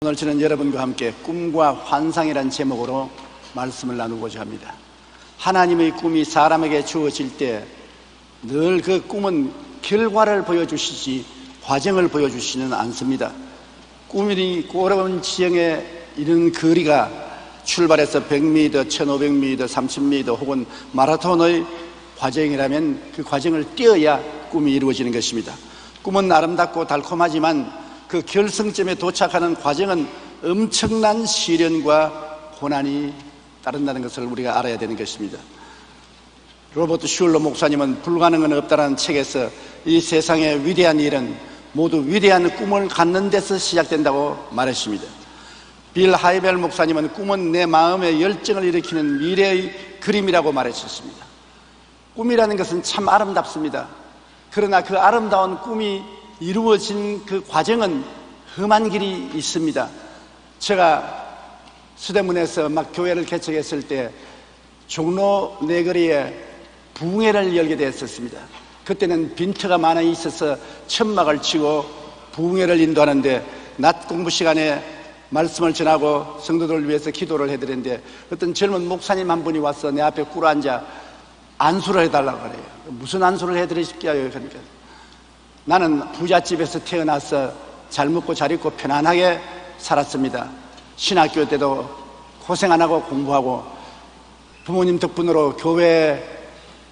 오늘 저는 여러분과 함께 꿈과 환상이라는 제목으로 말씀을 나누고자 합니다. 하나님의 꿈이 사람에게 주어질 때 늘 그 꿈은 결과를 보여주시지 과정을 보여주시는 않습니다. 꿈이 어려운 지형에 이른 거리가 출발해서 100m, 1500m, 30m 혹은 마라톤의 과정이라면 그 과정을 뛰어야 꿈이 이루어지는 것입니다. 꿈은 아름답고 달콤하지만 그 결승점에 도착하는 과정은 엄청난 시련과 고난이 따른다는 것을 우리가 알아야 되는 것입니다. 로버트 슐러 목사님은 불가능은 없다라는 책에서 이 세상의 위대한 일은 모두 위대한 꿈을 갖는 데서 시작된다고 말했습니다. 빌 하이벨 목사님은 꿈은 내 마음의 열정을 일으키는 미래의 그림이라고 말했었습니다. 꿈이라는 것은 참 아름답습니다. 그러나 그 아름다운 꿈이 이루어진 그 과정은 험한 길이 있습니다. 제가 수대문에서 막 교회를 개척했을 때 종로 내거리에 부흥회를 열게 되었습니다. 그때는 빈터가 많아 있어서 천막을 치고 부흥회를 인도하는데 낮 공부 시간에 말씀을 전하고 성도들을 위해서 기도를 해드렸는데 어떤 젊은 목사님 한 분이 와서 내 앞에 꿇어앉아 안수를 해달라고 그래요. 무슨 안수를 해드리실게요? 그러니까 나는 부잣집에서 태어나서 잘 먹고 잘 입고 편안하게 살았습니다. 신학교 때도 고생 안 하고 공부하고 부모님 덕분으로 교회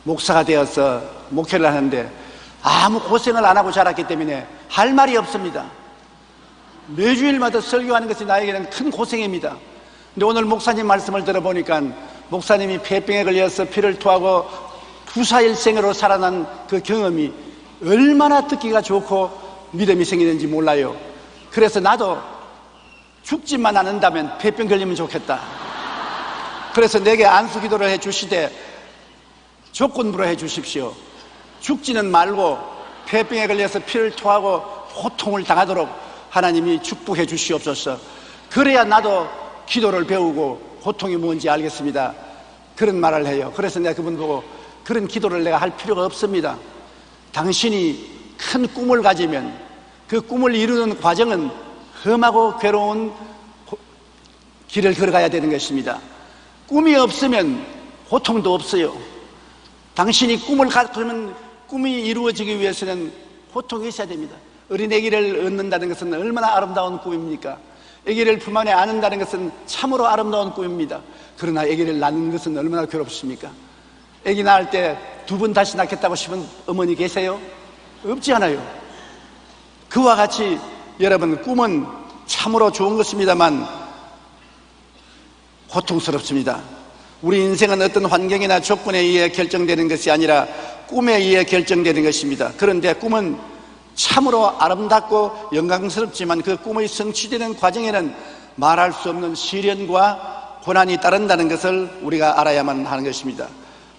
목사가 되어서 목회를 하는데 아무 고생을 안 하고 자랐기 때문에 할 말이 없습니다. 매주일마다 설교하는 것이 나에게는 큰 고생입니다. 근데 오늘 목사님 말씀을 들어보니까 목사님이 폐병에 걸려서 피를 토하고 부사일생으로 살아난 그 경험이 얼마나 듣기가 좋고 믿음이 생기는지 몰라요. 그래서 나도 죽지만 않는다면 폐병 걸리면 좋겠다. 그래서 내게 안수 기도를 해 주시되 조건부로 해 주십시오. 죽지는 말고 폐병에 걸려서 피를 토하고 고통을 당하도록 하나님이 축복해 주시옵소서. 그래야 나도 기도를 배우고 고통이 뭔지 알겠습니다. 그런 말을 해요. 그래서 내가 그분 보고 그런 기도를 내가 할 필요가 없습니다. 당신이 큰 꿈을 가지면 그 꿈을 이루는 과정은 험하고 괴로운 길을 걸어가야 되는 것입니다. 꿈이 없으면 고통도 없어요. 당신이 꿈을 갖으면 꿈이 이루어지기 위해서는 고통이 있어야 됩니다. 어린 아기를 얻는다는 것은 얼마나 아름다운 꿈입니까? 아기를 품 안에 안는다는 것은 참으로 아름다운 꿈입니다. 그러나 아기를 낳는 것은 얼마나 괴롭습니까? 아기 낳을 때 두 번 다시 낳겠다고 싶은 어머니 계세요? 없지 않아요. 그와 같이 여러분, 꿈은 참으로 좋은 것입니다만 고통스럽습니다. 우리 인생은 어떤 환경이나 조건에 의해 결정되는 것이 아니라 꿈에 의해 결정되는 것입니다. 그런데 꿈은 참으로 아름답고 영광스럽지만 그 꿈의 성취되는 과정에는 말할 수 없는 시련과 고난이 따른다는 것을 우리가 알아야만 하는 것입니다.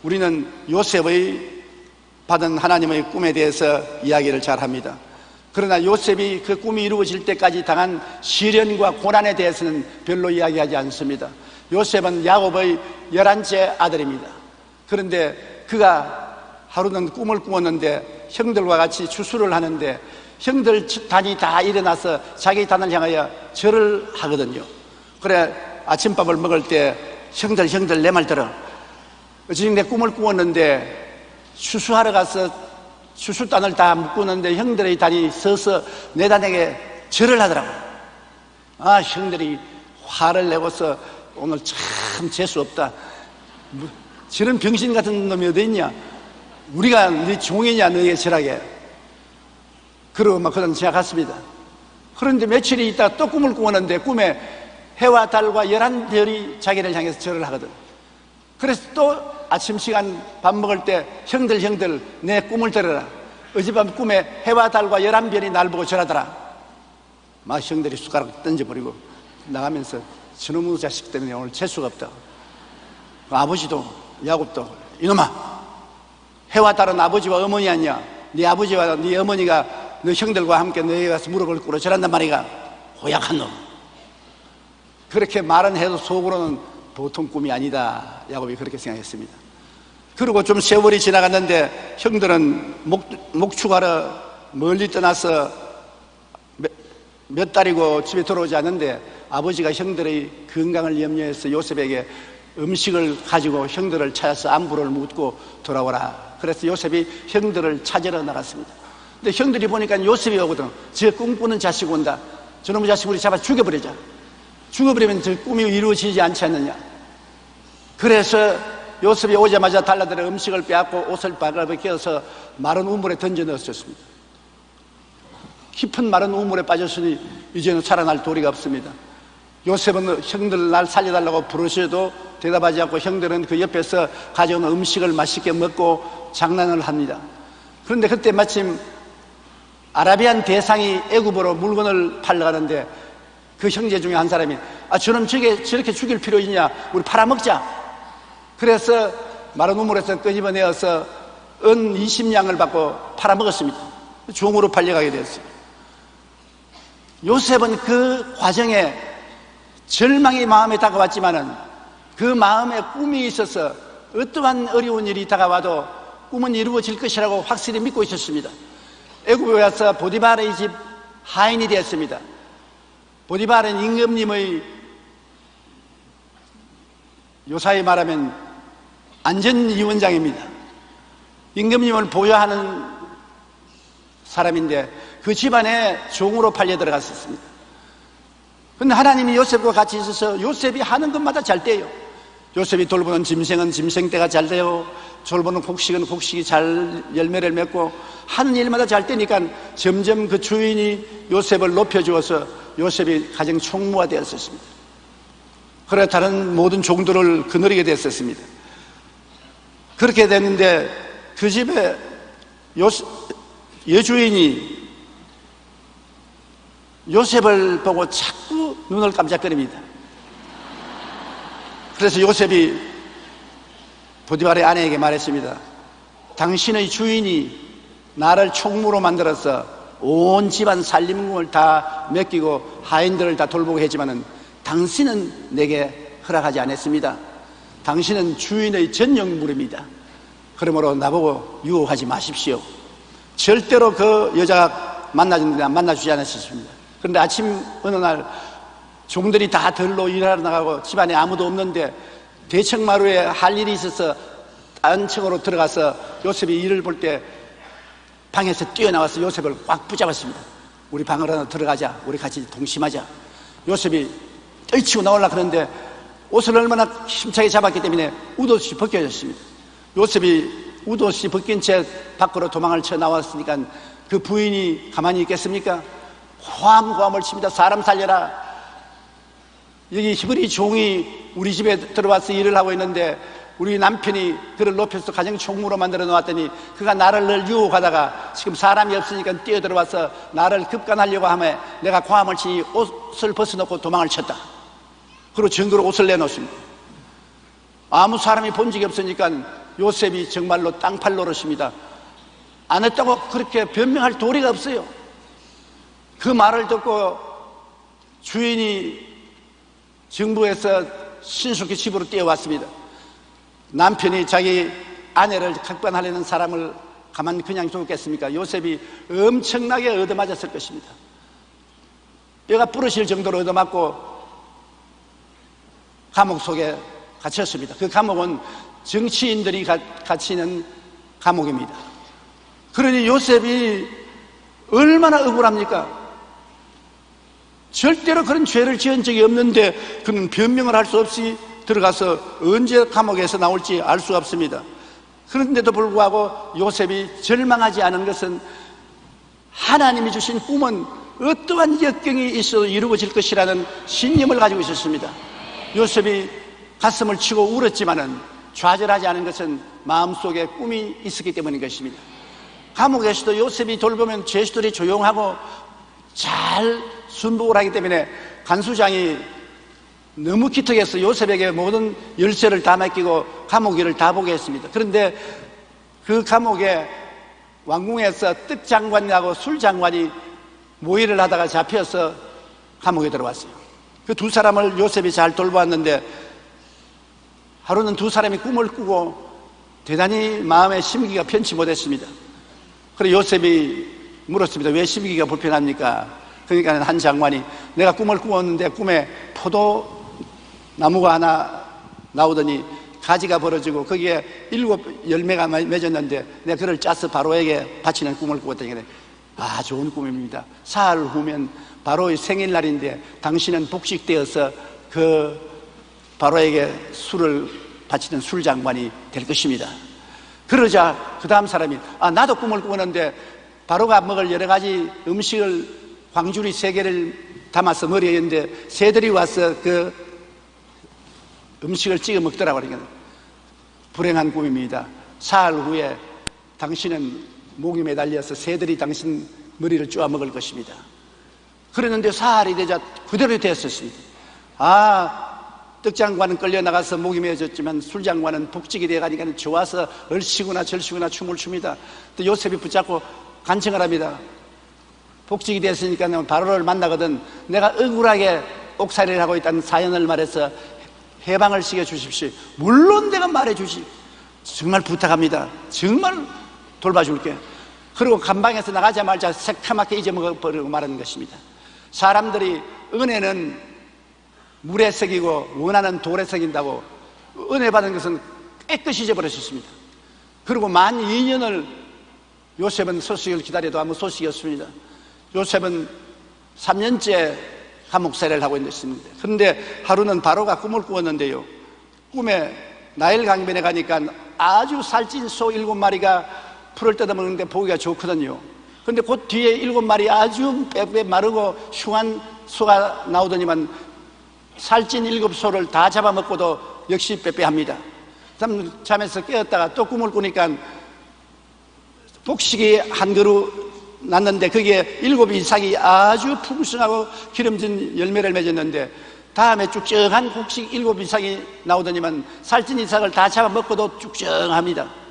우리는 요셉의 받은 하나님의 꿈에 대해서 이야기를 잘 합니다. 그러나 요셉이 그 꿈이 이루어질 때까지 당한 시련과 고난에 대해서는 별로 이야기하지 않습니다. 요셉은 야곱의 11째 아들입니다. 그런데 그가 하루는 꿈을 꾸었는데 형들과 같이 추수를 하는데 형들 단이 다 일어나서 자기 단을 향하여 절을 하거든요. 그래 아침밥을 먹을 때 형들 내 말 들어. 지금 내 꿈을 꾸었는데 추수하러 가서 추수단을 다 묶었는데 형들의 단이 서서 내 단에게 절을 하더라고. 아, 형들이 화를 내고서 오늘 참 재수없다. 저런 병신 같은 놈이 어디 있냐? 우리가 네 종이냐 너에게 절하게. 그러고 막 그런 지나갔습니다. 그런데 며칠이 있다가 또 꿈을 꾸었는데 꿈에 해와 달과 11별이 자기를 향해서 절을 하거든. 그래서 또 아침 시간 밥 먹을 때 형들 내 꿈을 들어라. 어젯밤 꿈에 해와 달과 11별이 날 보고 절하더라. 막 형들이 숟가락 던져버리고 나가면서 저놈의 자식 때문에 오늘 재수가 없다. 아버지도 야곱도 이놈아, 해와 달은 아버지와 어머니 아니야. 네 아버지와 네 어머니가 너 형들과 함께 너에게 가서 무릎을 꿇어 절한단 말이가. 고약한 놈. 그렇게 말은 해도 속으로는 보통 꿈이 아니다. 야곱이 그렇게 생각했습니다. 그리고 좀 세월이 지나갔는데 형들은 목축하러 멀리 떠나서 몇 달이고 집에 돌아오지 않는데 아버지가 형들의 건강을 염려해서 요셉에게 음식을 가지고 형들을 찾아서 안부를 묻고 돌아오라. 그래서 요셉이 형들을 찾으러 나갔습니다. 근데 형들이 보니까 요셉이 오거든. 저 꿈꾸는 자식 온다. 저놈의 자식 우리 잡아 죽여버리자. 죽어버리면 저 꿈이 이루어지지 않지 않느냐. 그래서 요셉이 오자마자 달라들어 음식을 빼앗고 옷을 발라벗겨서 마른 우물에 던져 넣었습니다. 깊은 마른 우물에 빠졌으니 이제는 살아날 도리가 없습니다. 요셉은 형들 날 살려달라고 부르셔도 대답하지 않고 형들은 그 옆에서 가져온 음식을 맛있게 먹고 장난을 합니다. 그런데 그때 마침 아라비안 대상이 애굽으로 물건을 팔러 가는데 그 형제 중에 한 사람이 저놈 저렇게 죽일 필요 있냐, 우리 팔아먹자. 그래서 마른 우물에서 끄집어내어서 은 20냥을 받고 팔아먹었습니다. 종으로 팔려가게 되었어요. 요셉은 그 과정에 절망이 마음에 다가왔지만은 그 마음에 꿈이 있어서 어떠한 어려운 일이 다가와도 꿈은 이루어질 것이라고 확실히 믿고 있었습니다. 애굽에 와서 보디발의 집 하인이 되었습니다. 보디발은 임금님의 요사이 말하면 안전위원장입니다. 임금님을 보호하는 사람인데 그 집안에 종으로 팔려 들어갔었습니다. 그런데 하나님이 요셉과 같이 있어서 요셉이 하는 것마다 잘 돼요. 요셉이 돌보는 짐승은 짐승대가 잘 돼요. 돌보는 곡식은 곡식이 잘 열매를 맺고 하는 일마다 잘 되니까 점점 그 주인이 요셉을 높여주어서 요셉이 가정 총무가 되었었습니다. 그래 다른 모든 종들을 거느리게 됐었습니다. 그렇게 됐는데 그 집에 여주인이 요셉을 보고 자꾸 눈을 깜짝거립니다. 그래서 요셉이 보디발의 아내에게 말했습니다. 당신의 주인이 나를 총무로 만들어서 온 집안 살림을 다 맡기고 하인들을 다 돌보고 했지만은 당신은 내게 허락하지 않았습니다. 당신은 주인의 전용물입니다. 그러므로 나보고 유혹하지 마십시오. 절대로 그 여자가 만나주지 않았습니다. 그런데 아침 어느 날 종들이 다 들로 일하러 나가고 집안에 아무도 없는데 대청마루에 할 일이 있어서 딴 층으로 들어가서 요셉이 일을 볼 때 방에서 뛰어나와서 요셉을 꽉 붙잡았습니다. 우리 방으로 하나 들어가자. 우리 같이 동심하자. 요셉이 떨치고 나오려고 하는데 옷을 얼마나 힘차게 잡았기 때문에 웃옷이 벗겨졌습니다. 요셉이 웃옷이 벗긴 채 밖으로 도망을 쳐 나왔으니까 그 부인이 가만히 있겠습니까? 호함호함을 칩니다. 사람 살려라. 여기 히브리 종이 우리 집에 들어와서 일을 하고 있는데 우리 남편이 그를 높여서 가정 총무로 만들어 놓았더니 그가 나를 늘 유혹하다가 지금 사람이 없으니까 뛰어들어와서 나를 급간하려고 하며 내가 고함을 치니 옷을 벗어놓고 도망을 쳤다. 그리고 증거로 옷을 내놓습니다. 아무 사람이 본 적이 없으니까 요셉이 정말로 땅팔 노릇입니다. 안 했다고 그렇게 변명할 도리가 없어요. 그 말을 듣고 주인이 정부에서 신속히 집으로 뛰어왔습니다. 남편이 자기 아내를 각반하려는 사람을 가만 그냥 두겠습니까? 요셉이 엄청나게 얻어맞았을 것입니다. 뼈가 부러질 정도로 얻어맞고 감옥 속에 갇혔습니다. 그 감옥은 정치인들이 갇히는 감옥입니다. 그러니 요셉이 얼마나 억울합니까? 절대로 그런 죄를 지은 적이 없는데 그는 변명을 할 수 없이 들어가서 언제 감옥에서 나올지 알 수 없습니다. 그런데도 불구하고 요셉이 절망하지 않은 것은 하나님이 주신 꿈은 어떠한 역경이 있어도 이루어질 것이라는 신념을 가지고 있었습니다. 요셉이 가슴을 치고 울었지만은 좌절하지 않은 것은 마음속에 꿈이 있었기 때문인 것입니다. 감옥에서도 요셉이 돌보면 죄수들이 조용하고 잘 순복을 하기 때문에 간수장이 너무 기특해서 요셉에게 모든 열쇠를 다 맡기고 감옥 일을 다 보게 했습니다. 그런데 그 감옥에 왕궁에서 떡장관하고 술장관이 모의를 하다가 잡혀서 감옥에 들어왔어요. 그 두 사람을 요셉이 잘 돌보았는데 하루는 두 사람이 꿈을 꾸고 대단히 마음의 심기가 편치 못했습니다. 그래서 요셉이 물었습니다. 왜 심기가 불편합니까? 그러니까 한 장관이 내가 꿈을 꾸었는데 꿈에 포도나무가 하나 나오더니 가지가 벌어지고 거기에 7 열매가 맺었는데 내가 그를 짜서 바로에게 바치는 꿈을 꾸었더니 아, 좋은 꿈입니다. 사흘 후면 바로의 생일날인데 당신은 복직되어서 그 바로에게 술을 바치는 술장관이 될 것입니다. 그러자 그 다음 사람이 아, 나도 꿈을 꾸었는데 바로가 먹을 여러 가지 음식을 광주리 3개를 담아서 머리에 있는데 새들이 와서 그 음식을 찍어 먹더라고. 그러니까 불행한 꿈입니다. 사흘 후에 당신은 목이 매달려서 새들이 당신 머리를 쪼아 먹을 것입니다. 그랬는데 사흘이 되자 그대로 되었습니다. 아, 떡장관은 끌려나가서 목이 매어졌지만 술장관은 복직이 돼가니까 좋아서 얼씨구나 절씨구나 춤을 춥니다. 또 요셉이 붙잡고 간청을 합니다. 복직이 됐으니까 바로를 만나거든 내가 억울하게 옥살이를 하고 있다는 사연을 말해서 해방을 시켜주십시오. 물론 내가 말해주지. 정말 부탁합니다. 정말 돌봐줄게. 그리고 감방에서 나가자마자 새카맣게 잊어먹어버리고 말하는 것입니다. 사람들이 은혜는 물에 새기고 원하는 돌에 새긴다고 은혜 받은 것은 깨끗이 잊어버렸습니다. 그리고 만 2년을 요셉은 소식을 기다려도 아무 소식이 없습니다. 요셉은 3년째 감옥살이를 하고 있는 것입니다. 그런데 하루는 바로가 꿈을 꾸었는데요, 꿈에 나일 강변에 가니까 아주 살찐 소 7마리가 풀을 뜯어먹는데 보기가 좋거든요. 그런데 그 뒤에 7마리 아주 빼빼 마르고 흉한 소가 나오더니만 살찐 7소를 다 잡아먹고도 역시 빼빼합니다. 잠에서 깨었다가 또 꿈을 꾸니까 곡식이 한 그루 났는데 거기에 7 이삭이 아주 풍성하고 기름진 열매를 맺었는데 다음에 쭉쭉한 곡식 7 이삭이 나오더니만 살찐 이삭을 다 잡아먹고도 쭉쭉합니다.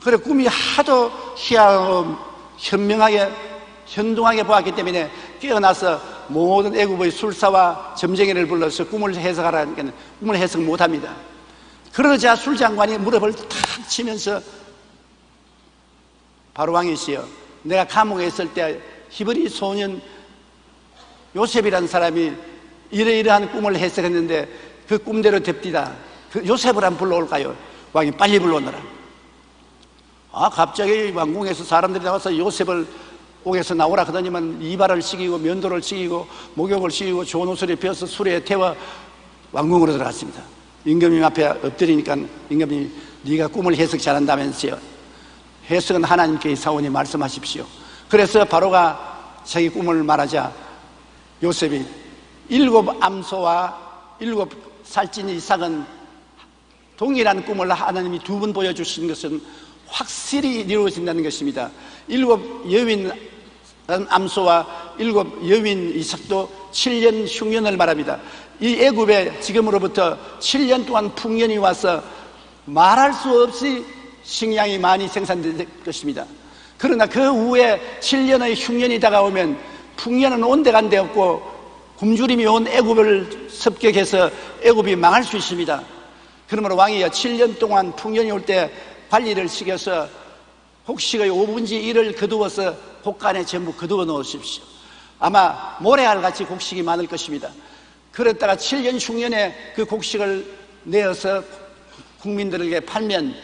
그래 꿈이 하도 희한하고 현명하게 현동하게 보았기 때문에 깨어나서 모든 애굽의 술사와 점쟁이를 불러서 꿈을 해석하라니까 꿈을 해석 못합니다. 그러자 술장관이 무릎을 탁 치면서 바로 왕이시여, 내가 감옥에 있을 때 히브리 소년 요셉이라는 사람이 이러이러한 꿈을 해석했는데 그 꿈대로 됩디다. 그 요셉을 한번 불러올까요? 왕이 빨리 불러오너라. 아, 갑자기 왕궁에서 사람들이 나와서 요셉을 옥에서 나오라 하더니만 이발을 시키고 면도를 시키고 목욕을 시키고 좋은 옷을 입혀서 수레에 태워 왕궁으로 들어갔습니다. 임금님 앞에 엎드리니까 임금님이 네가 꿈을 해석 잘한다면서요. 해석은 하나님께 이사오니 말씀하십시오. 그래서 바로가 자기 꿈을 말하자 요셉이 7 암소와 7 살찐 이삭은 동일한 꿈을 하나님이 2번 보여주신 것은 확실히 이루어진다는 것입니다. 7 여윈 암소와 7 여윈 이삭도 7년 흉년을 말합니다. 이 애굽에 지금으로부터 7년 동안 풍년이 와서 말할 수 없이 식량이 많이 생산될 것입니다. 그러나 그 후에 7년의 흉년이 다가오면 풍년은 온데간데 없고 굶주림이 온 애굽을 습격해서 애굽이 망할 수 있습니다. 그러므로 왕이여 7년 동안 풍년이 올 때 관리를 시켜서 곡식의 5분의 1을 거두어서 곡간에 전부 거두어 놓으십시오. 아마 모래알같이 곡식이 많을 것입니다. 그랬다가 7년 흉년에 그 곡식을 내어서 국민들에게 팔면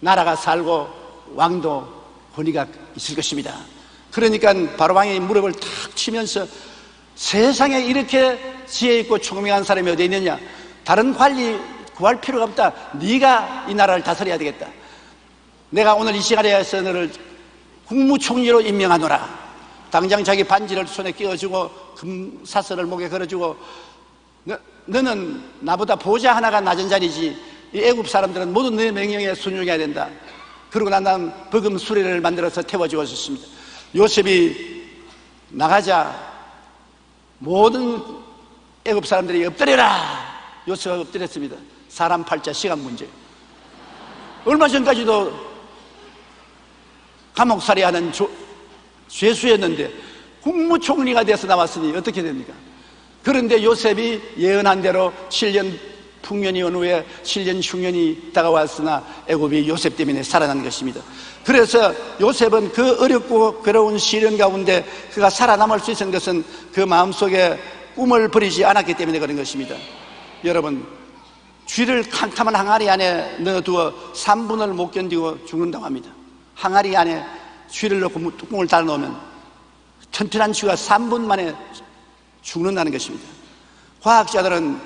나라가 살고 왕도 권위가 있을 것입니다. 그러니까 바로왕이 무릎을 탁 치면서 세상에 이렇게 지혜 있고 총명한 사람이 어디 있느냐, 다른 관리 구할 필요가 없다. 네가 이 나라를 다스려야 되겠다. 내가 오늘 이 시간에 해서 너를 국무총리로 임명하노라. 당장 자기 반지를 손에 끼워주고 금사슬을 목에 걸어주고 너는 나보다 보좌 하나가 낮은 자리지 이 애굽 사람들은 모두 내 명령에 순종해야 된다. 그러고 난 다음 버금 수레를 만들어서 태워주었습니다. 요셉이 나가자 모든 애굽 사람들이 엎드려라. 요셉이 엎드렸습니다. 사람 팔자 시간 문제. 얼마 전까지도 감옥살이 하는 죄수였는데 국무총리가 돼서 나왔으니 어떻게 됩니까? 그런데 요셉이 예언한 대로 7년 풍년이 어느 후에 7년 흉년이 다가왔으나 애굽이 요셉 때문에 살아난 것입니다. 그래서 요셉은 그 어렵고 괴로운 시련 가운데 그가 살아남을 수 있었던 것은 그 마음속에 꿈을 버리지 않았기 때문에 그런 것입니다. 여러분, 쥐를 캄캄한 항아리 안에 넣어두어 3분을 못 견디고 죽는다고 합니다. 항아리 안에 쥐를 넣고 뚜껑을 달아놓으면 튼튼한 쥐가 3분 만에 죽는다는 것입니다. 과학자들은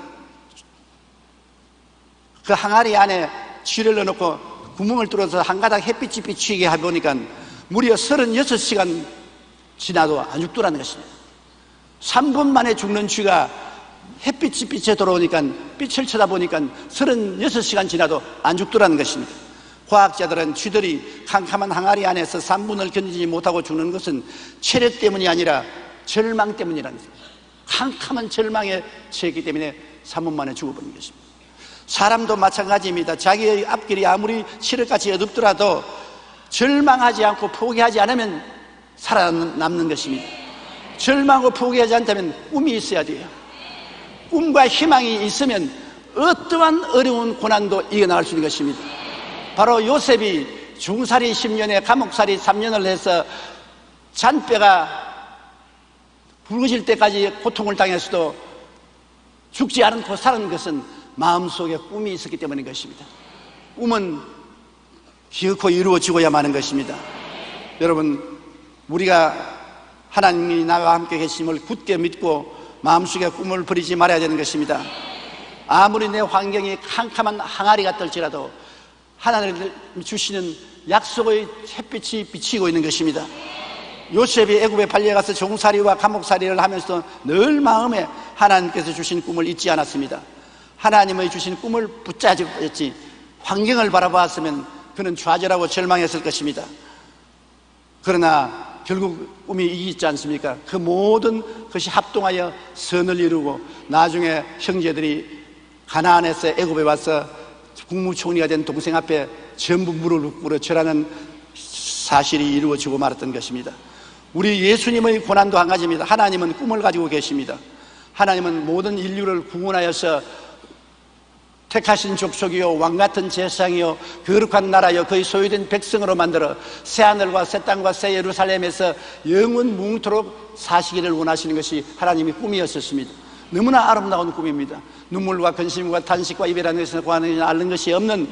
그 항아리 안에 쥐를 넣어놓고 구멍을 뚫어서 한 가닥 햇빛이 비치게 해보니까 무려 36시간 지나도 안 죽더라는 것입니다. 3분 만에 죽는 쥐가 햇빛이 빛에 들어오니까 빛을 쳐다보니까 36시간 지나도 안 죽더라는 것입니다. 과학자들은 쥐들이 캄캄한 항아리 안에서 3분을 견디지 못하고 죽는 것은 체력 때문이 아니라 절망 때문이라는 것입니다. 캄캄한 절망에 처했기 때문에 3분 만에 죽어버린 것입니다. 사람도 마찬가지입니다. 자기의 앞길이 아무리 칠흑같이 어둡더라도 절망하지 않고 포기하지 않으면 살아남는 것입니다. 절망하고 포기하지 않다면 꿈이 있어야 돼요. 꿈과 희망이 있으면 어떠한 어려운 고난도 이겨나갈 수 있는 것입니다. 바로 요셉이 중살이 10년에 감옥살이 3년을 해서 잔뼈가 붉어질 때까지 고통을 당했어도 죽지 않고 살은 것은 마음속에 꿈이 있었기 때문인 것입니다. 꿈은 기어코 이루어지고야만 하는 것입니다. 여러분, 우리가 하나님이 나와 함께 계심을 굳게 믿고 마음속에 꿈을 버리지 말아야 되는 것입니다. 아무리 내 환경이 캄캄한 항아리 같을지라도 하나님이 주시는 약속의 햇빛이 비치고 있는 것입니다. 요셉이 애굽에 팔려가서 종살이와 감옥살이를 하면서 늘 마음에 하나님께서 주신 꿈을 잊지 않았습니다. 하나님의 주신 꿈을 붙잡았지 환경을 바라보았으면 그는 좌절하고 절망했을 것입니다. 그러나 결국 꿈이 이기지 않습니까? 그 모든 것이 합동하여 선을 이루고 나중에 형제들이 가나안에서 애굽에 와서 국무총리가 된 동생 앞에 전부 무릎을 꿇어 절하는 사실이 이루어지고 말았던 것입니다. 우리 예수님의 고난도 한 가지입니다. 하나님은 꿈을 가지고 계십니다. 하나님은 모든 인류를 구원하여서 택하신 족속이요 왕같은 제사장이요 거룩한 나라요 그의 소유된 백성으로 만들어 새하늘과 새 땅과 새 예루살렘에서 영원 뭉토록 사시기를 원하시는 것이 하나님의 꿈이었습니다. 너무나 아름다운 꿈입니다. 눈물과 근심과 탄식과 이별하는 것에서 구하는 앓는 것이 없는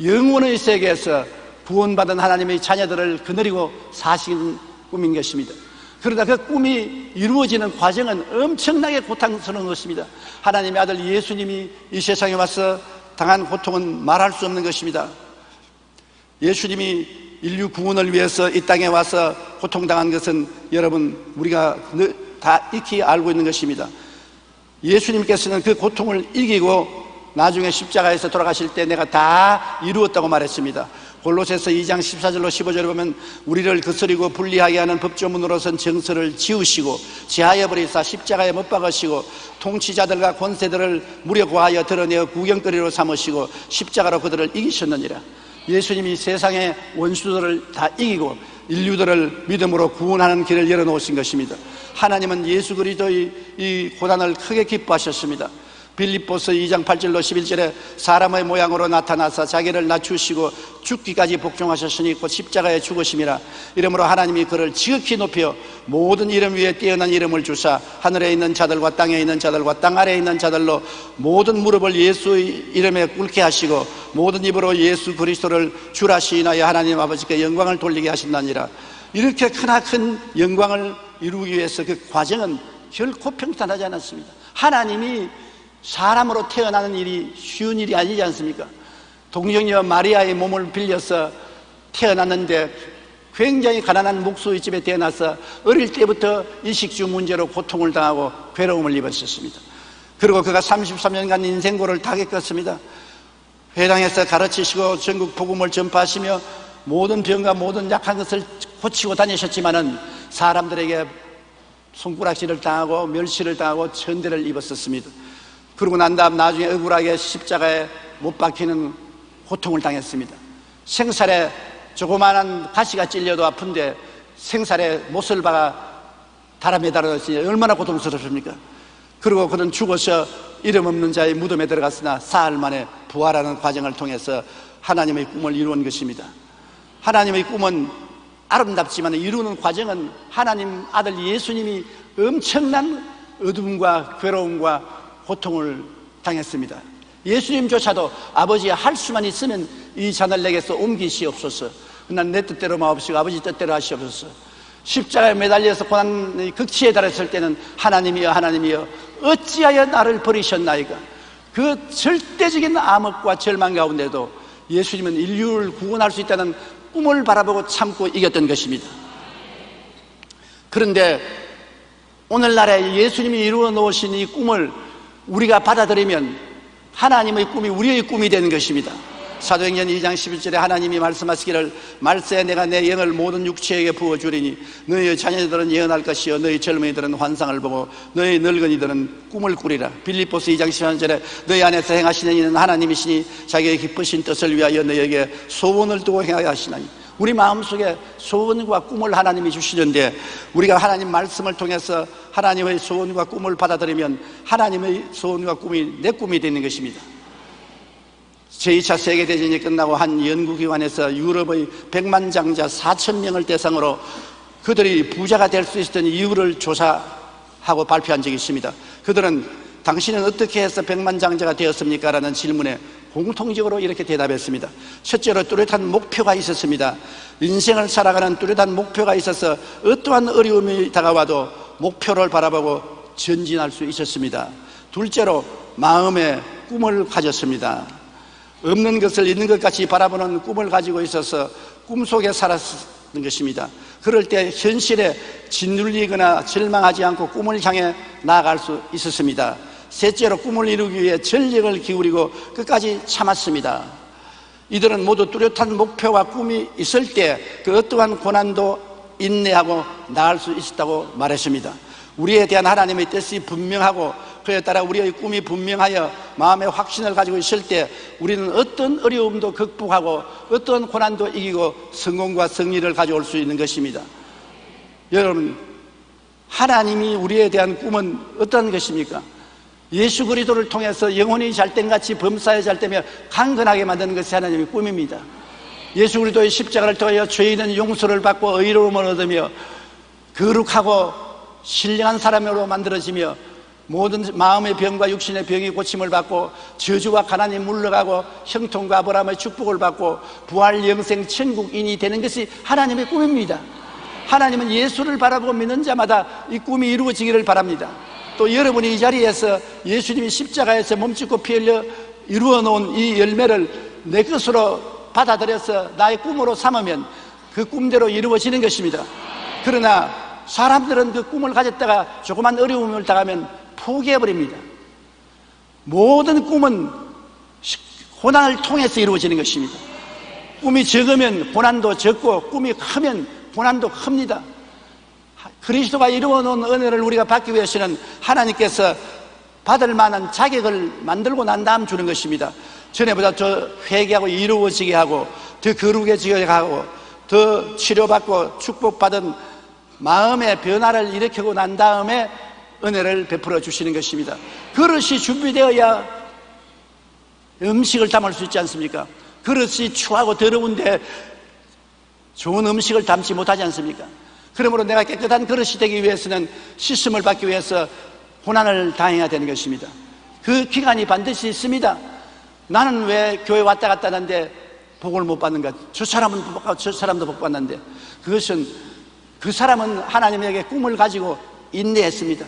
영원의 세계에서 구원받은 하나님의 자녀들을 거느리고 사시는 꿈인 것입니다. 그러나 그 꿈이 이루어지는 과정은 엄청나게 고통스러운 것입니다. 하나님의 아들 예수님이 이 세상에 와서 당한 고통은 말할 수 없는 것입니다. 예수님이 인류 구원을 위해서 이 땅에 와서 고통당한 것은 여러분 우리가 다 익히 알고 있는 것입니다. 예수님께서는 그 고통을 이기고 나중에 십자가에서 돌아가실 때 내가 다 이루었다고 말했습니다. 골로새서 2장 14절로 15절에 보면 우리를 거스리고 분리하게 하는 법조문으로선 정서를 지우시고 제하여 버리사 십자가에 못 박으시고 통치자들과 권세들을 무력화하여 드러내어 구경거리로 삼으시고 십자가로 그들을 이기셨느니라. 예수님이 세상의 원수들을 다 이기고 인류들을 믿음으로 구원하는 길을 열어놓으신 것입니다. 하나님은 예수 그리스도의 이 고난을 크게 기뻐하셨습니다. 빌립보서 2장 8절로 11절에 사람의 모양으로 나타나서 자기를 낮추시고 죽기까지 복종하셨으니 곧 십자가에 죽으심이라. 이러므로 하나님이 그를 지극히 높여 모든 이름 위에 뛰어난 이름을 주사 하늘에 있는 자들과 땅에 있는 자들과 땅 아래에 있는 자들로 모든 무릎을 예수의 이름에 꿇게 하시고 모든 입으로 예수 그리스도를 주라 시인하여 하나님 아버지께 영광을 돌리게 하신다니라. 이렇게 크나큰 영광을 이루기 위해서 그 과정은 결코 평탄하지 않았습니다. 하나님이 사람으로 태어나는 일이 쉬운 일이 아니지 않습니까? 동정녀 마리아의 몸을 빌려서 태어났는데 굉장히 가난한 목수의 집에 태어나서 어릴 때부터 이식주 문제로 고통을 당하고 괴로움을 입었었습니다. 그리고 그가 33년간 인생고를 다 겪었습니다. 회당에서 가르치시고 전국 복음을 전파하시며 모든 병과 모든 약한 것을 고치고 다니셨지만은 사람들에게 손가락질을 당하고 멸시를 당하고 천대를 입었었습니다. 그러고 난 다음 나중에 억울하게 십자가에 못 박히는 고통을 당했습니다. 생살에 조그마한 가시가 찔려도 아픈데 생살에 못을 박아 달아 매달았으니 얼마나 고통스럽습니까? 그리고 그는 죽어서 이름 없는 자의 무덤에 들어갔으나 사흘 만에 부활하는 과정을 통해서 하나님의 꿈을 이루는 것입니다. 하나님의 꿈은 아름답지만 이루는 과정은 하나님 아들 예수님이 엄청난 어둠과 괴로움과 고통을 당했습니다. 예수님조차도 아버지야 할 수만 있으면 이 잔을 내게서 옮기시옵소서. 난 내 뜻대로 마옵시고 아버지 뜻대로 하시옵소서. 십자가에 매달려서 고난의 극치에 달했을 때는 하나님이여 하나님이여 어찌하여 나를 버리셨나이까. 그 절대적인 암흑과 절망 가운데도 예수님은 인류를 구원할 수 있다는 꿈을 바라보고 참고 이겼던 것입니다. 그런데 오늘날에 예수님이 이루어 놓으신 이 꿈을 우리가 받아들이면 하나님의 꿈이 우리의 꿈이 되는 것입니다. 사도행전 2장 11절에 하나님이 말씀하시기를 말세 내가 내 영을 모든 육체에게 부어주리니 너희 자녀들은 예언할 것이요 너희 젊은이들은 환상을 보고 너희 늙은이들은 꿈을 꾸리라. 빌립보서 2장 13절에 너희 안에서 행하시는 이는 하나님이시니 자기의 기쁘신 뜻을 위하여 너희에게 소원을 두고 행하게 하시나니. 우리 마음속에 소원과 꿈을 하나님이 주시는데 우리가 하나님 말씀을 통해서 하나님의 소원과 꿈을 받아들이면 하나님의 소원과 꿈이 내 꿈이 되는 것입니다. 제2차 세계대전이 끝나고 한 연구기관에서 유럽의 백만장자 4,000명을 대상으로 그들이 부자가 될 수 있었던 이유를 조사하고 발표한 적이 있습니다. 그들은 당신은 어떻게 해서 백만장자가 되었습니까? 라는 질문에 공통적으로 이렇게 대답했습니다. 첫째로 뚜렷한 목표가 있었습니다. 인생을 살아가는 뚜렷한 목표가 있어서 어떠한 어려움이 다가와도 목표를 바라보고 전진할 수 있었습니다. 둘째로 마음의 꿈을 가졌습니다. 없는 것을 있는 것 같이 바라보는 꿈을 가지고 있어서 꿈속에 살았던 것입니다. 그럴 때 현실에 짓눌리거나 절망하지 않고 꿈을 향해 나아갈 수 있었습니다. 셋째로 꿈을 이루기 위해 전력을 기울이고 끝까지 참았습니다. 이들은 모두 뚜렷한 목표와 꿈이 있을 때 그 어떠한 고난도 인내하고 나아갈 수 있었다고 말했습니다. 우리에 대한 하나님의 뜻이 분명하고 그에 따라 우리의 꿈이 분명하여 마음의 확신을 가지고 있을 때 우리는 어떤 어려움도 극복하고 어떤 고난도 이기고 성공과 승리를 가져올 수 있는 것입니다. 여러분, 하나님이 우리에 대한 꿈은 어떤 것입니까? 예수 그리스도를 통해서 영혼이 잘된 같이 범사에 잘되며 강건하게 만드는 것이 하나님의 꿈입니다. 예수 그리스도의 십자가를 통하여 죄인은 용서를 받고 의로움을 얻으며 거룩하고 신령한 사람으로 만들어지며 모든 마음의 병과 육신의 병이 고침을 받고 저주와 가난이 물러가고 형통과 아브라함의 축복을 받고 부활 영생 천국인이 되는 것이 하나님의 꿈입니다. 하나님은 예수를 바라보고 믿는 자마다 이 꿈이 이루어지기를 바랍니다. 또 여러분이 이 자리에서 예수님이 십자가에서 몸짓고 피 흘려 이루어 놓은 이 열매를 내 것으로 받아들여서 나의 꿈으로 삼으면 그 꿈대로 이루어지는 것입니다. 그러나 사람들은 그 꿈을 가졌다가 조그만 어려움을 당하면 포기해버립니다. 모든 꿈은 고난을 통해서 이루어지는 것입니다. 꿈이 적으면 고난도 적고 꿈이 크면 고난도 큽니다. 그리스도가 이루어놓은 은혜를 우리가 받기 위해서는 하나님께서 받을 만한 자격을 만들고 난 다음 주는 것입니다. 전에보다 더 회개하고 이루어지게 하고 더 거룩해지게 하고 더 치료받고 축복받은 마음의 변화를 일으키고 난 다음에 은혜를 베풀어 주시는 것입니다. 그릇이 준비되어야 음식을 담을 수 있지 않습니까? 그릇이 추하고 더러운데 좋은 음식을 담지 못하지 않습니까? 그러므로 내가 깨끗한 그릇이 되기 위해서는 씻음을 받기 위해서 고난을 당해야 되는 것입니다. 그 기간이 반드시 있습니다. 나는 왜 교회 왔다 갔다 하는데 복을 못 받는가? 저 사람은 복 받고 저 사람도 복 받는데 그것은 그 사람은 하나님에게 꿈을 가지고 인내했습니다.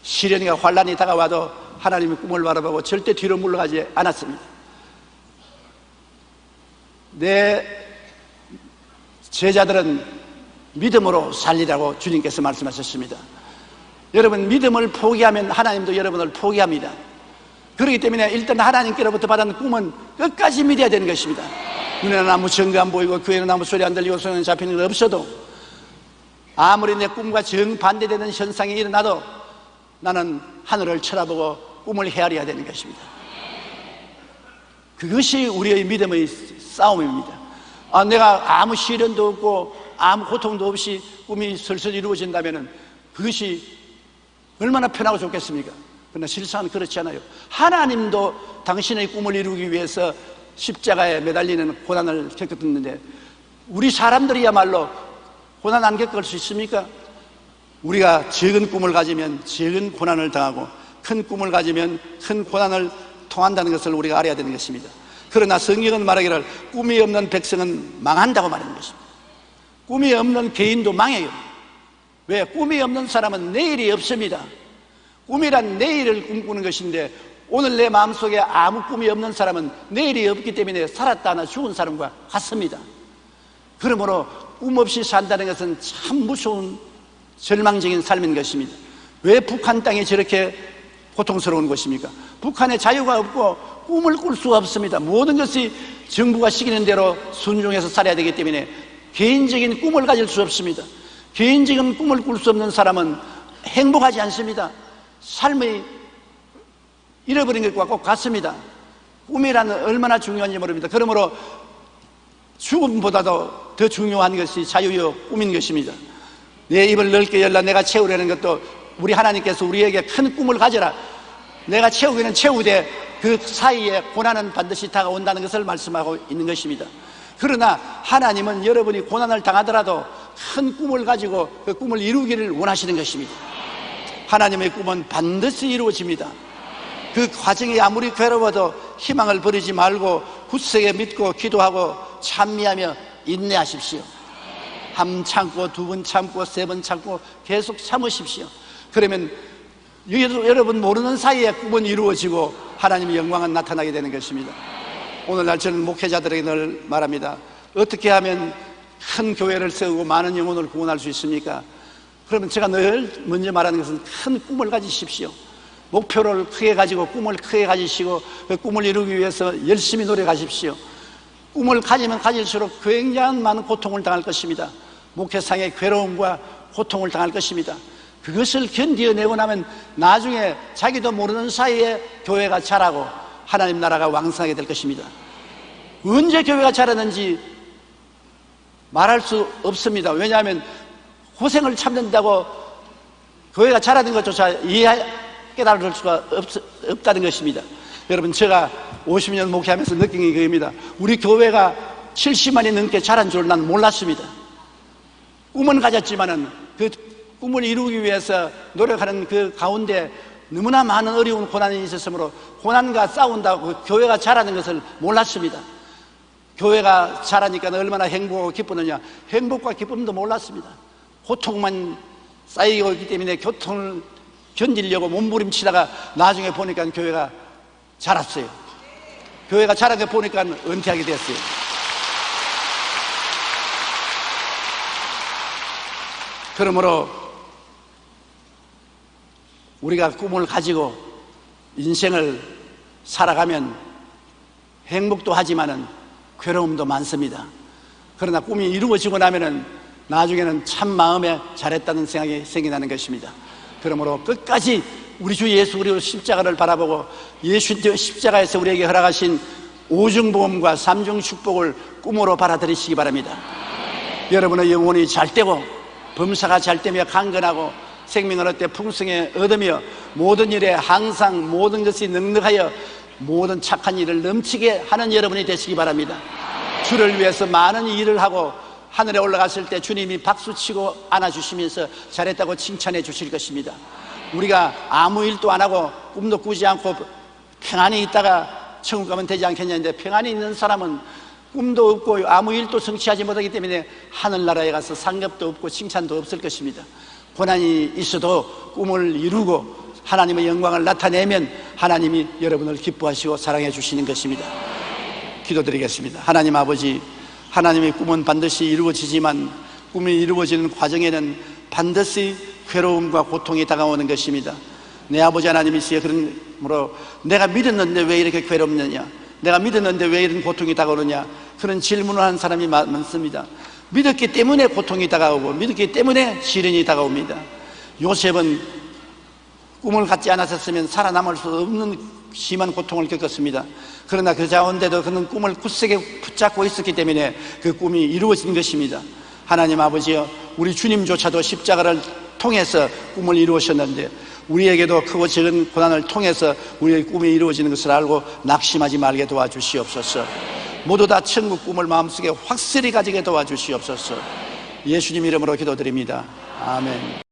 시련과 환란이 다가와도 하나님의 꿈을 바라보고 절대 뒤로 물러가지 않았습니다. 내 제자들은 믿음으로 살리라고 주님께서 말씀하셨습니다. 여러분, 믿음을 포기하면 하나님도 여러분을 포기합니다. 그렇기 때문에 일단 하나님께로부터 받은 꿈은 끝까지 믿어야 되는 것입니다. 눈에는 아무 증거 안 보이고 귀에는 아무 소리 안 들리고 손에는 잡히는 것 없어도 아무리 내 꿈과 정반대되는 현상이 일어나도 나는 하늘을 쳐다보고 꿈을 헤아려야 되는 것입니다. 그것이 우리의 믿음의 싸움입니다. 내가 아무 시련도 없고 아무 고통도 없이 꿈이 슬슬 이루어진다면 그것이 얼마나 편하고 좋겠습니까? 그러나 실상은 그렇지 않아요. 하나님도 당신의 꿈을 이루기 위해서 십자가에 매달리는 고난을 겪었는데 우리 사람들이야말로 고난 안 겪을 수 있습니까? 우리가 적은 꿈을 가지면 적은 고난을 당하고 큰 꿈을 가지면 큰 고난을 통한다는 것을 우리가 알아야 되는 것입니다. 그러나 성경은 말하기를 꿈이 없는 백성은 망한다고 말하는 것입니다. 꿈이 없는 개인도 망해요. 왜? 꿈이 없는 사람은 내일이 없습니다. 꿈이란 내일을 꿈꾸는 것인데 오늘 내 마음속에 아무 꿈이 없는 사람은 내일이 없기 때문에 살았다 하나 죽은 사람과 같습니다. 그러므로 꿈 없이 산다는 것은 참 무서운 절망적인 삶인 것입니다. 왜 북한 땅이 저렇게 고통스러운 것입니까? 북한에 자유가 없고 꿈을 꿀 수가 없습니다. 모든 것이 정부가 시키는 대로 순종해서 살아야 되기 때문에 개인적인 꿈을 가질 수 없습니다. 개인적인 꿈을 꿀 수 없는 사람은 행복하지 않습니다. 삶의 잃어버린 것과 꼭 같습니다. 꿈이라는 얼마나 중요한지 모릅니다. 그러므로 죽음보다도 더 중요한 것이 자유요 꿈인 것입니다. 내 입을 넓게 열라 내가 채우려는 것도 우리 하나님께서 우리에게 큰 꿈을 가져라, 내가 채우기는 채우되 그 사이에 고난은 반드시 다가온다는 것을 말씀하고 있는 것입니다. 그러나 하나님은 여러분이 고난을 당하더라도 큰 꿈을 가지고 그 꿈을 이루기를 원하시는 것입니다. 하나님의 꿈은 반드시 이루어집니다. 그 과정이 아무리 괴로워도 희망을 버리지 말고 굳세게 믿고 기도하고 찬미하며 인내하십시오. 한 번 참고 두 번 참고 세 번 참고 계속 참으십시오. 그러면 여러분 모르는 사이에 꿈은 이루어지고 하나님의 영광은 나타나게 되는 것입니다. 오늘날 저는 목회자들에게 늘 말합니다. 어떻게 하면 큰 교회를 세우고 많은 영혼을 구원할 수 있습니까? 그러면 제가 늘 먼저 말하는 것은 큰 꿈을 가지십시오. 목표를 크게 가지고 꿈을 크게 가지시고 그 꿈을 이루기 위해서 열심히 노력하십시오. 꿈을 가지면 가질수록 굉장히 많은 고통을 당할 것입니다. 목회상의 괴로움과 고통을 당할 것입니다. 그것을 견디어내고 나면 나중에 자기도 모르는 사이에 교회가 자라고 하나님 나라가 왕성하게 될 것입니다. 언제 교회가 자라는지 말할 수 없습니다. 왜냐하면 고생을 참는다고 교회가 자라는 것조차 깨달을 수가 없다는 것입니다. 여러분, 제가 50년 목회하면서 느낀 게 그겁니다. 우리 교회가 70만이 넘게 자란 줄 난 몰랐습니다. 꿈은 가졌지만은 그 꿈을 이루기 위해서 노력하는 그 가운데 너무나 많은 어려운 고난이 있었으므로 고난과 싸운다고 그 교회가 자라는 것을 몰랐습니다. 교회가 자라니까 얼마나 행복하고 기쁘느냐, 행복과 기쁨도 몰랐습니다. 고통만 쌓이고 있기 때문에 고통을 견디려고 몸부림치다가 나중에 보니까 교회가 자랐어요. 교회가 자라게 보니까 은퇴하게 됐어요. 그러므로 우리가 꿈을 가지고 인생을 살아가면 행복도 하지만은 괴로움도 많습니다. 그러나 꿈이 이루어지고 나면은 나중에는 참 마음에 잘했다는 생각이 생겨나는 것입니다. 그러므로 끝까지 우리 주 예수 그리스도 십자가를 바라보고 예수 십자가에서 우리에게 허락하신 오중복음과 삼중 축복을 꿈으로 받아들이시기 바랍니다. 여러분의 영혼이 잘되고 범사가 잘되며 강건하고 생명을 얻되 풍성에 얻으며 모든 일에 항상 모든 것이 넉넉하여 모든 착한 일을 넘치게 하는 여러분이 되시기 바랍니다. 주를 위해서 많은 일을 하고 하늘에 올라갔을 때 주님이 박수치고 안아주시면서 잘했다고 칭찬해 주실 것입니다. 우리가 아무 일도 안 하고 꿈도 꾸지 않고 평안히 있다가 천국 가면 되지 않겠냐는데, 평안히 있는 사람은 꿈도 없고 아무 일도 성취하지 못하기 때문에 하늘나라에 가서 상급도 없고 칭찬도 없을 것입니다. 고난이 있어도 꿈을 이루고 하나님의 영광을 나타내면 하나님이 여러분을 기뻐하시고 사랑해 주시는 것입니다. 기도드리겠습니다. 하나님 아버지, 하나님의 꿈은 반드시 이루어지지만 꿈이 이루어지는 과정에는 반드시 괴로움과 고통이 다가오는 것입니다. 내 아버지 하나님이시여, 그러므로 내가 믿었는데 왜 이렇게 괴롭느냐, 내가 믿었는데 왜 이런 고통이 다가오느냐, 그런 질문을 하는 사람이 많습니다. 믿었기 때문에 고통이 다가오고 믿었기 때문에 시련이 다가옵니다. 요셉은 꿈을 갖지 않았었으면 살아남을 수 없는 심한 고통을 겪었습니다. 그러나 그 가운데도 그는 꿈을 굳세게 붙잡고 있었기 때문에 그 꿈이 이루어진 것입니다. 하나님 아버지여, 우리 주님조차도 십자가를 통해서 꿈을 이루셨는데 우리에게도 크고 작은 고난을 통해서 우리의 꿈이 이루어지는 것을 알고 낙심하지 말게 도와주시옵소서. 모두 다 천국 꿈을 마음속에 확실히 가지게 도와주시옵소서. 예수님 이름으로 기도드립니다. 아멘.